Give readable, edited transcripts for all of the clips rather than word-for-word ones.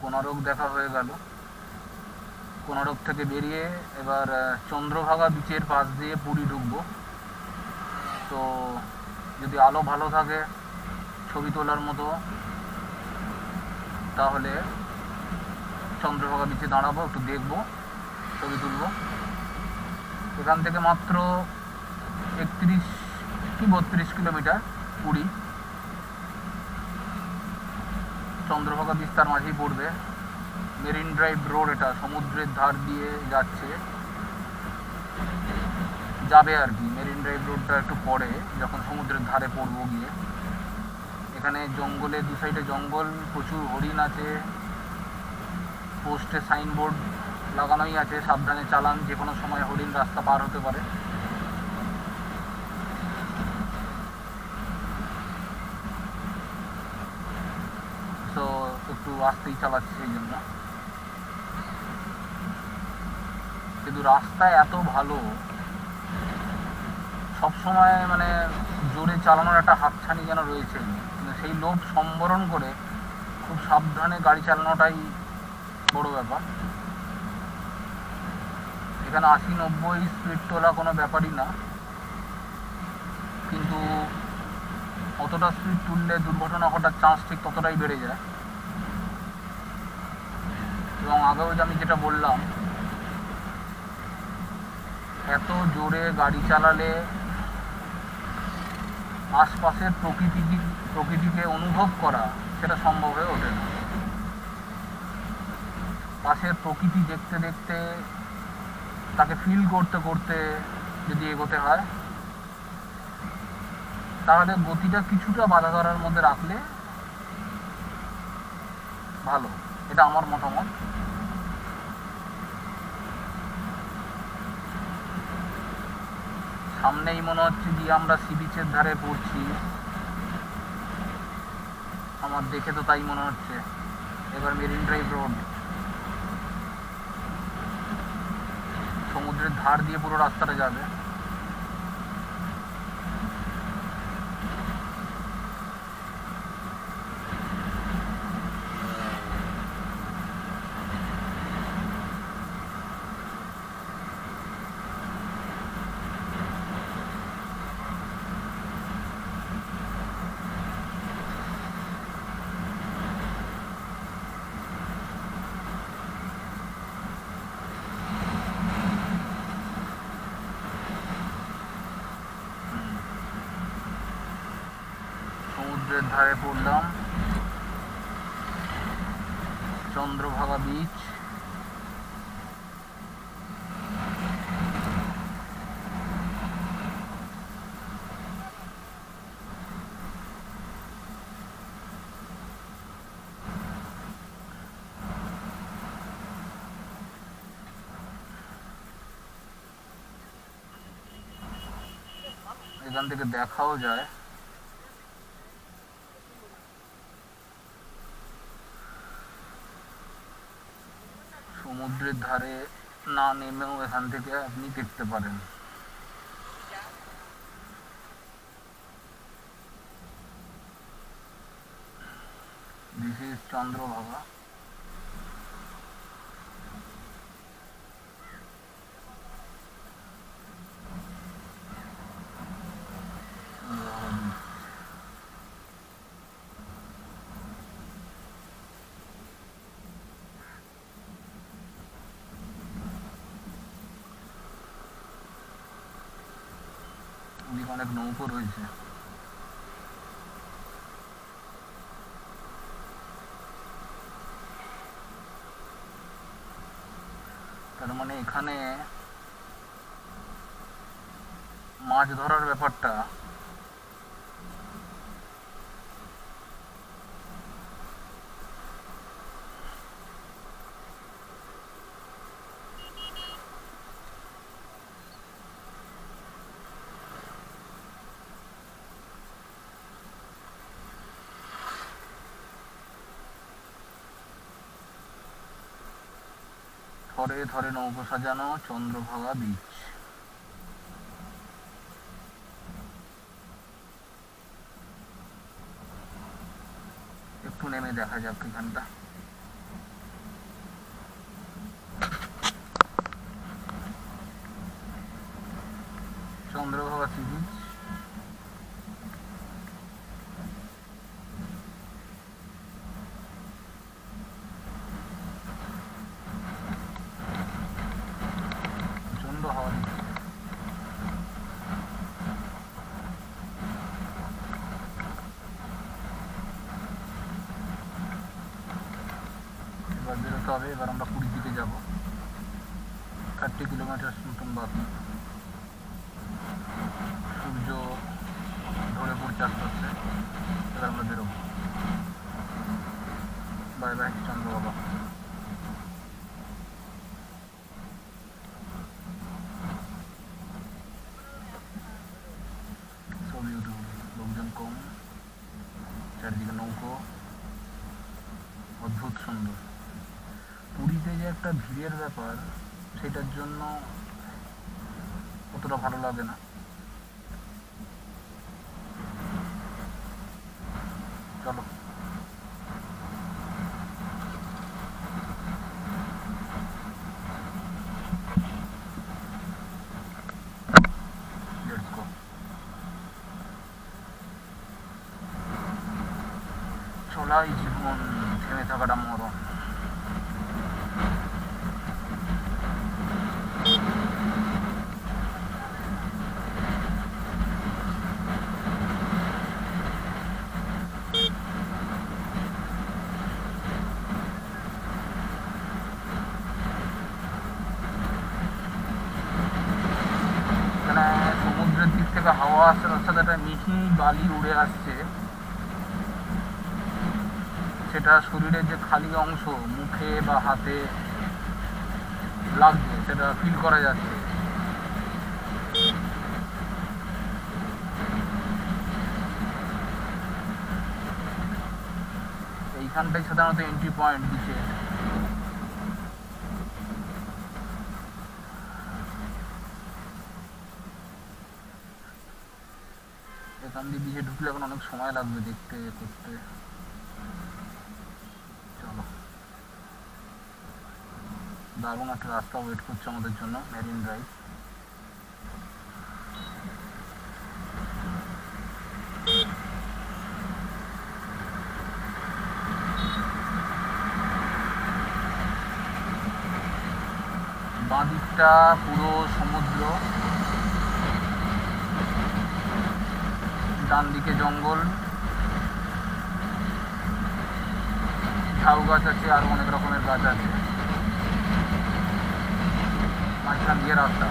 কোনারক দেখা হয়ে গেল। কোনারক থেকে বেরিয়ে এবার চন্দ্রভাগা বিচের পাশ দিয়ে পুরী ঢুকবো। তো যদি আলো ভালো থাকে ছবি তোলার মতো, তাহলে চন্দ্রভাগা বিচে দাঁড়াবো, একটু দেখবো, ছবি তুলবো। এখান থেকে মাত্র 31 কি 32 কিলোমিটার পুরী। চন্দ্রভাগা বিচ তার মাঝেই পড়বে। মেরিন ড্রাইভ রোড, এটা সমুদ্রের ধার দিয়ে যাবে আর কি। মেরিন ড্রাইভ রোডটা একটু পরে, যখন সমুদ্রের ধারে পড়বো গিয়ে। এখানে জঙ্গলে, দু সাইডে জঙ্গল, প্রচুর হরিণ আছে। পোস্টে সাইনবোর্ড লাগানোই আছে, সাবধানে চালান, যে কোনো সময় হরিণ রাস্তা পার হতে পারে। তো একটু আস্তেই চালাচ্ছি সেই জন্য। কিন্তু রাস্তা এত ভালো, সবসময় মানে জোরে চালানোর একটা হাতছানি যেন রয়েছে, কিন্তু সেই লোভ সম্বরণ করে খুব সাবধানে গাড়ি চালানোটাই বড় ব্যাপার। এখানে 80-90 স্পিড তোলা কোনো ব্যাপারই না, কিন্তু অতটা স্পিড তুললে দুর্ঘটনা ঘটার চান্স ঠিক ততটাই বেড়ে যায়। এবং আগেও আমি যেটা বললাম, এত জোরে গাড়ি চালালে আশপাশের প্রকৃতিকে অনুভব করা সেটা সম্ভব হয়ে ওঠে না। পাশের প্রকৃতি দেখতে দেখতে, তাকে ফিল করতে করতে যদি এগোতে হয়, তাহলে গতিটা কিছুটা বাধা ধরার মধ্যে রাখলে ভালো। এটা আমার মতামত। সামনেই মনে হচ্ছে যে আমরা সি বিচের ধারে পড়ছি, আমার দেখে তো তাই মনে হচ্ছে। এবার মেরিন ড্রাইভ রোড, সমুদ্রের ধার দিয়ে পুরো রাস্তাটা যাবে। সমুদ্রের ধারে পড়লাম, চন্দ্রভাগা বিচ। এখান থেকে দেখাও যায় সমুদ্রের ধারে না নেমেও এখান থেকে আপনি দেখতে পারেন। This is Chandrabhaga. ওদিকে অনেক নৌকো রয়েছে। তার মানে এখানে মাছ ধরার ব্যাপারটা থরে থরে নৌকো সাজানো চন্দ্রভাগা বিচ। একটু নেমে দেখা যাক এখানটা। আসতে হবে। এবার আমরা পুরীর দিকে যাব, 30 কিলোমিটার মতন বাকি। সূর্য ধরে পড়তে আস্তে আস্তে। এবার আমরা বেরোবো। Bye bye Chandrababa. So beautiful, লোকজন কম, চারিদিকে নৌকো, অদ্ভুত সুন্দর। পুরীতে যে একটা ভিড়ের ব্যাপার, সেটার জন্য অতটা ভালো লাগে না। চলো লেটস গো। চলাই জীবন, থেমে থাকাটা মরণ। মানে সমুদ্রের দিক থেকে হাওয়া আসছে, তার সাথে একটা মিহি বালি উড়ে আসছে, সেটা শরীরের যে খালি অংশ মুখে বা হাতে লাগছে, সেটা ফিল করা যাচ্ছে। এইখানটাই সাধারণত এন্ট্রি পয়েন্ট দিচ্ছে। এখান দিয়ে বিচে ঢুকলে এখন অনেক সময় লাগবে দেখতে করতে। চলো, দারুণ একটা রাস্তা ওয়েট করছে আমাদের জন্য, মেরিন ড্রাইভ। বাঁ দিকটা পুরো সমুদ্র, ডান দিকে জঙ্গল, ঝাউ গাছ আছে, আর অনেক রকমের গাছ আছে, মাঝখান দিয়ে রাস্তা।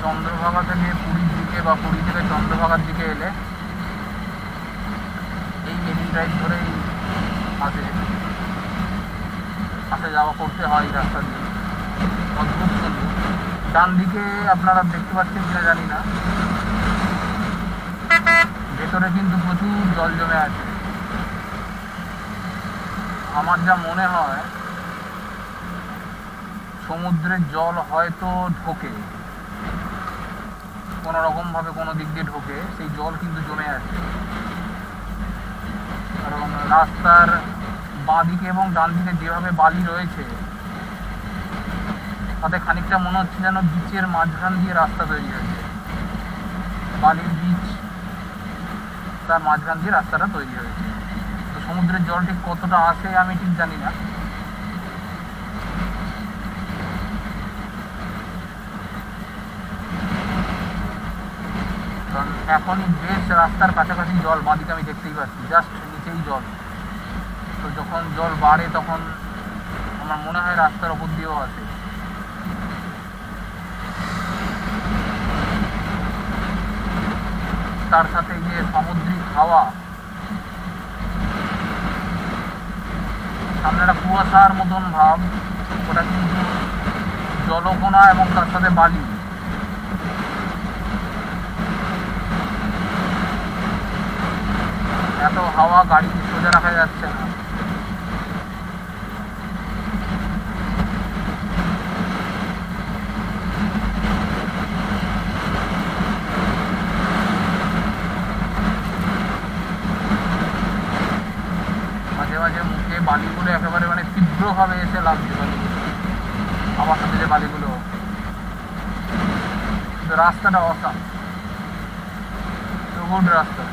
চন্দ্রভাগা থেকে পুরীর দিকে বা পুরী থেকে চন্দ্রভাগার দিকে এলে এই মেরিন ড্রাইভ ধরেই আসে যাওয়া করতে হয় এই রাস্তা দিয়ে। অদ্ভুত সুন্দর। ডান দিকে আপনারা দেখতে পাচ্ছেন কিনা জানি না, ভেতরে কিন্তু প্রচুর জল জমে আছে। আমার যা মনে হয় সমুদ্রের জল হয়তো ঢোকে কোনো রকম ভাবে, কোনো দিক দিয়ে ঢোকে, সেই জল কিন্তু জমে আছে। কারণ রাস্তার বাঁ দিকে এবং ডান দিকে যেভাবে বালি রয়েছে, তাতে খানিকটা মনে হচ্ছে যেন বিচের মাঝখান দিয়ে রাস্তা তৈরি হয়েছে। বালির বিচ, তার মাঝখান দিয়ে রাস্তাটা তৈরি হয়েছে। তো সমুদ্রের জল ঠিক কতটা আসে আমি ঠিক জানি না। কারণ এখনই বেশ রাস্তার কাছাকাছি জল, বাঁদিকে আমি দেখতেই পাচ্ছি, জাস্ট নিচেই জল। তো যখন জল বাড়ে তখন আমার মনে হয় রাস্তার ওপর দিয়েও আসে। তার সাথে যে সামুদ্রিক হাওয়া, সামনে একটা কুয়াশার মতন ভাব, ওটা কিন্তু জলকণা এবং তার সাথে বালি। এত হাওয়া, গাড়ি সোজা রাখা যাচ্ছে না। মাঝে মাঝে মুখে বালিগুলো একেবারে মানে তীব্রভাবে এসে লাগছে, বালিগুলো আমার সাথে যে বালিগুলো। কিন্তু রাস্তাটা অসাম, গুড রাস্তা।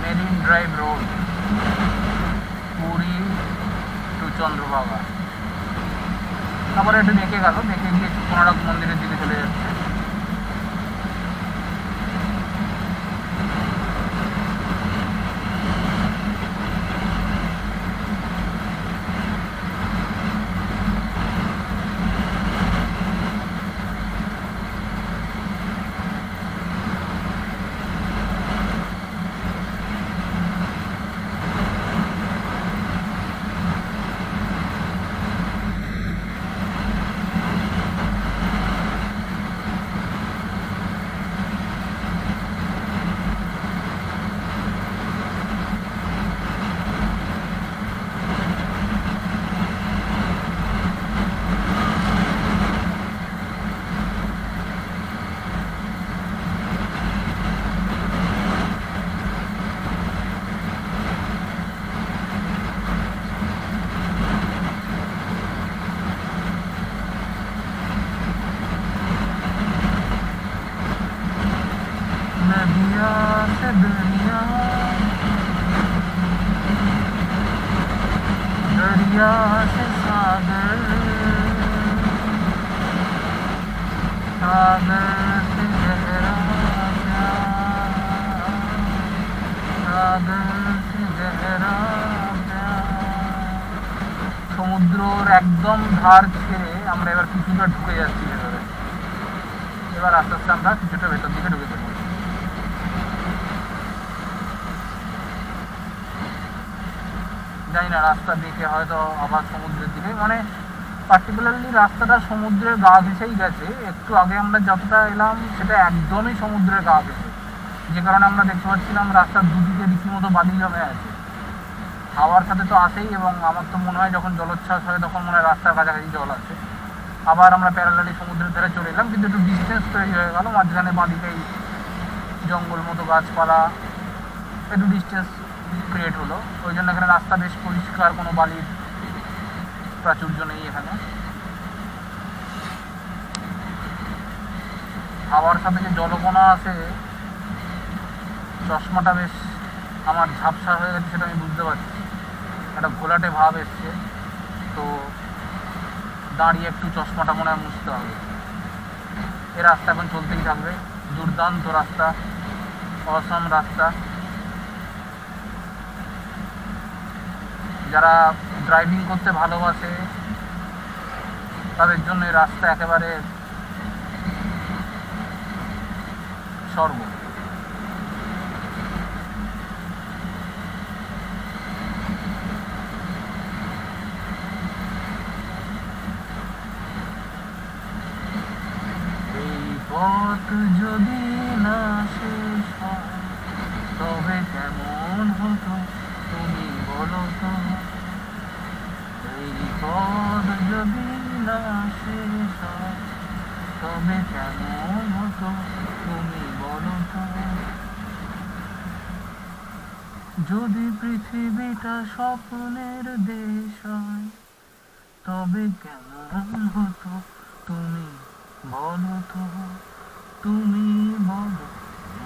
Marine drive road, Puri Chandrabhaga. তারপরে একটু মেকে গেল, মেকে গিয়ে কোনারক মন্দিরের দিকে চলে যাচ্ছে। नदिया से दुनिया, दरिया से सागर, सागर से गहरा प्यार, सागर से गहरा प्यार। সমুদ্রর একদম ধার ছেড়ে আমরা এবার কিছুটা ঢুকে যাচ্ছি ভেতরে। এবার আস্তে আস্তে আমরা কিছুটা ভেতর দিকে ঢুকে যাবো। জানি না, রাস্তা দেখে হয়তো আবার সমুদ্রের দিকে, মানে পার্টিকুলারলি রাস্তাটা সমুদ্রের গা ঘেঁষেই গেছে। একটু আগে আমরা যতটা এলাম সেটা একদমই সমুদ্রের গা ঘেঁষে, যে কারণে আমরা দেখতে পাচ্ছিলাম রাস্তার দুদিকে রীতিমতো বালি জমে আছে। হাওয়ার সাথে তো আসেই, এবং আমার তো মনে হয় যখন জলোচ্ছ্বাস হয় তখন মনে হয় রাস্তার কাছাকাছি জল আছে। আবার আমরা প্যারালালি সমুদ্রের ধারে চলে এলাম, কিন্তু একটু ডিস্টেন্স তৈরি হয়ে গেল, মাঝখানে বাদিকেই জঙ্গল মতো গাছপালা, একটু ডিস্টেন্স ক্রিয়েট হলো। ওই জন্য এখানে রাস্তা বেশ পরিষ্কার, কোনো বালির প্রাচুর্য নেই এখানে। হাওয়ার সাথে যে জলকণা আছে, চশমাটা বেশ আমার ঝাপসা হয়ে গেছে, সেটা আমি বুঝতে পারছি। একটা ঘোলাটে ভাব এসছে, তো দাঁড়িয়ে একটু চশমাটা মনে হয় মুছতে হবে। এ রাস্তা এখন চলতেই থাকবে, দুর্দান্ত রাস্তা, অসম রাস্তা। যারা ড্রাইভিং করতে ভালোবাসে তাদের জন্য এই রাস্তা একেবারে স্বর্গ। এই পথ যদি না শেষ হয় তবে কেমন হতো তুমি বলো তো। এই পথ যদি না শেষ হয় তবে কেমন হতো তুমি বলো তো। যদি পৃথিবীটা স্বপ্নের দেশ হয় তবে কেমন হতো তুমি বলো তো, তুমি বলো।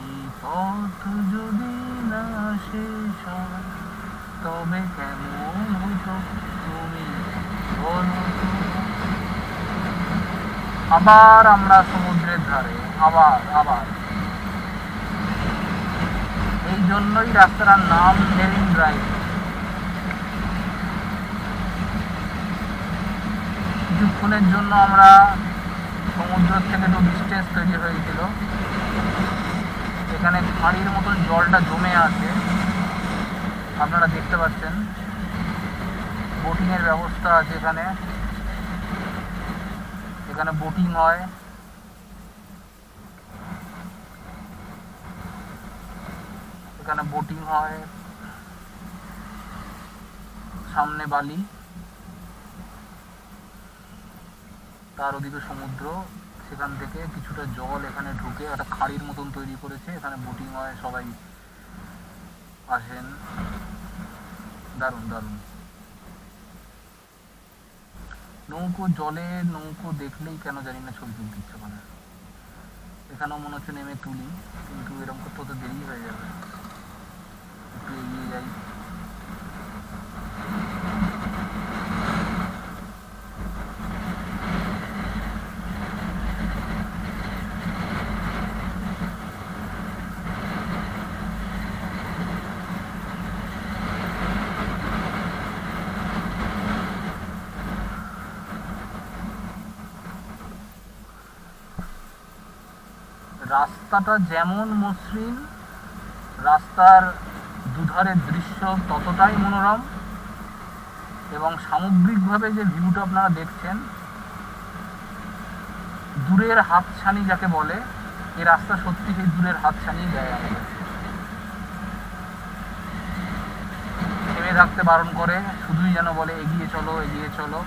এই পথ যদি না শেষ হয় তবে কেমন হতো তুমি বলো তো। আবার আমরা সমুদ্রের ধারে, আবার আবার। এই জন্যই রাস্তাটার নাম মেরিন ড্রাইভ। কিছুক্ষণের জন্য আমরা সমুদ্র থেকে একটু ডিস্টেন্স তৈরি হয়েছিল। এখানে খাঁড়ির মতন জলটা জমে আছে, আপনারা দেখতে পাচ্ছেন। বোটিংয়ের ব্যবস্থা আছে এখানে, এখানে বোটিং হয়। এখানে বোটিং হয়, সামনে বালি, তার ওদিকে সমুদ্র। সেখান থেকে কিছুটা জল এখানে ঢুকে একটা খাঁড়ির মতন তৈরি করেছে, এখানে বোটিং হয়, সবাই আসেন। দারুণ দারুণ নৌকো, জলে নৌকো দেখলেই কেন জানি না ছবি তুলতে ইচ্ছে করে। এখানেও মনে হচ্ছে নেমে তুলি, কিন্তু এরকম করতে হতে দেরি হয়ে যাবে। একটু এগিয়ে যাই। রাস্তাটা যেমন মসৃণ, রাস্তার দুধারের দৃশ্য ততটাই মনোরম, এবং সামগ্রিকভাবে যে ভিউটা আপনারা দেখছেন, দূরের হাতছানি যাকে বলে, এই রাস্তা সত্যি সেই দূরের হাতছানি দেয় আমাদের। থেমে থাকতে বারণ করে, শুধুই যেন বলে এগিয়ে চলো এগিয়ে চলো।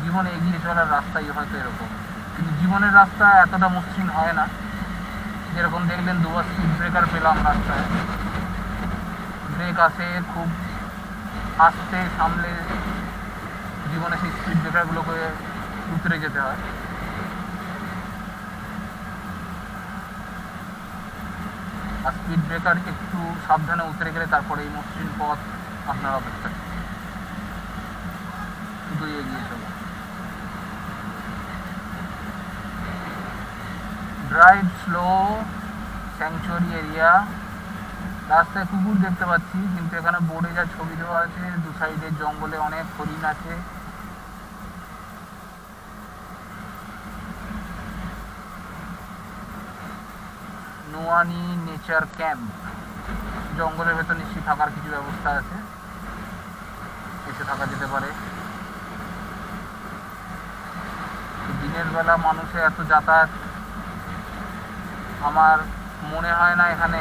জীবনে এগিয়ে চলার রাস্তাই হয়তো এরকম, কিন্তু জীবনের রাস্তা এতটা মসৃণ হয় না। যেরকম দেখলেন দুবার স্পিড ব্রেকার পেলাম রাস্তায়, ব্রেক আসে খুব আস্তে সামলে, জীবনে সেই স্পিড ব্রেকারগুলোকে উতরে যেতে হয়। আর স্পিড ব্রেকার একটু সাবধানে উতরে গেলে তারপরে এই মসৃণ পথ আপনার অপেক্ষা, শুধুই এগিয়ে চলো। Drive slow, sanctuary area. রাস্তায় কুকুর দেখতে পাচ্ছি, কিন্তু এখানে বোর্ডে যা ছবি দেওয়া আছে, দু সাইডে জঙ্গলে অনেক হরিণ আছে। নোয়ানি নেচার ক্যাম্প, জঙ্গলের ভেতর নিশ্চয়ই থাকার কিছু ব্যবস্থা আছে, এসে থাকা যেতে পারে। দিনের বেলা মানুষের এত যাতায়াত, আমার মনে হয় না এখানে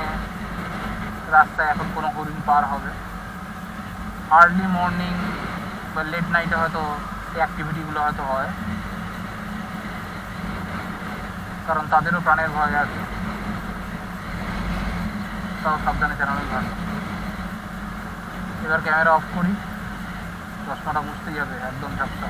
রাস্তায় এখন কোনো হরিণ পার হবে। আর্লি মর্নিং বা লেট নাইটে হয়তো এই অ্যাক্টিভিটিগুলো হয়তো হয়, কারণ তাদেরও প্রাণের ভয় আছে, তাও সাবধানে চালানোই ভালো। এবার ক্যামেরা অফ করি, চশমাটা মুছতেই হবে, একদম ঝাপসা।